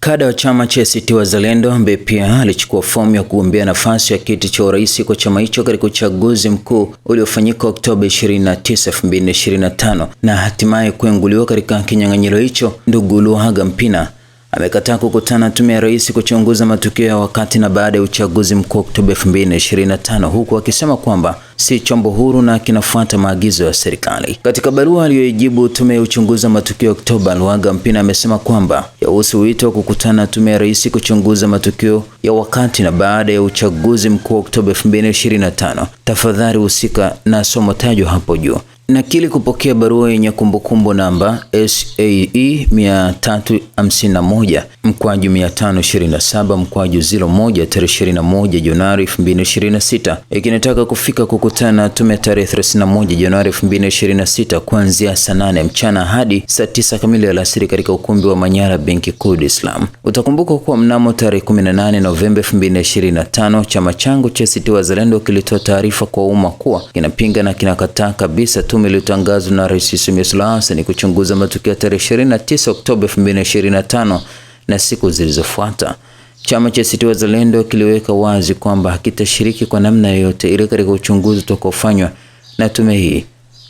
Kada wa chama cha ACT Wazalendo ambaye pia alichukua fomu ya kugombea nafasi ya kiti cha urais kwa chama hicho katika uchaguzi mkuu uliofanyika Oktoba 29, 2025 na hatimaye kuenguliwa katika kinyang'anyiro hicho, ndugu Luhaga Mpina amekataa kukutana na tume ya rais kuchunguza matukio ya wakati na baada ya uchaguzi mkuu Oktoba 2025, huku akisema kwamba si chombo huru na kinafuata maagizo ya serikali. Katika barua aliyoijibu tume ya uchunguzi wa matukio Oktoba, Luhaga Mpina amesema kwamba yahusu wito wa kukutana na tume ya rais kuchunguza matukio ya wakati na baada ya uchaguzi mkuu Oktoba 2025. Tafadhali husika na somo tajwa hapo juu. Nakili kupokea barua yenye kumbukumbu namba SAE 351/527/01 tarehe 21 Januari 2026 ikinitaka kufika kukutana na tume tarehe 31 Januari 2026 kuanzia saa 8 mchana hadi saa 9 kamili alasiri katika ukumbi wa Manyara Benki Kuu Dar es Salaam. Utakumbuka kuwa mnamo tarehe 18 Novemba 2025 chama changu cha ACT Wazalendo kilitoa taarifa kwa umma kuwa kinapinga na kinakataa kabisa tume iliyotangazwa na Rais Samia Suluhu Hassan kuchunguza matukio ya tarehe 29 Oktoba 2025 na siku zilizofuata. Chama cha ACT Wazalendo kiliweka wazi kwamba hakitashiriki kwa namna yoyote ile katika uchunguzi utakaofanywa na tume hii.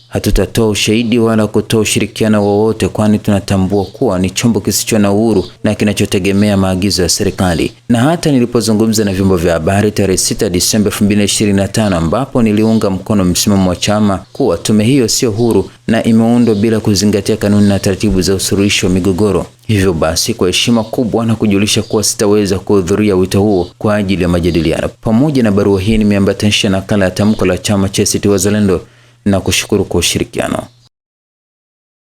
Hatutatoa ushahidi wala kutoa ushirikiano wowote, kwani tunatambua kuwa ni chombo kisicho na uhuru na kinachotegemea maagizo ya serikali. Na hata nilipozungumza na vyombo vya habari tarehe 6 Disemba 2025, ambapo niliunga mkono msimamo wa chama kuwa tume hiyo sio huru na imeundwa bila kuzingatia kanuni na taratibu za usuluhishi wa migogoro. Hivyo basi, kwa heshima kubwa na kujulisha kuwa sitaweza kuhudhuria wito huo kwa ajili ya majadiliano. Pamoja na barua hii nimeambatanisha nakala ya tamko la chama cha ACT Wazalendo na kushukuru kwa ushirikiano.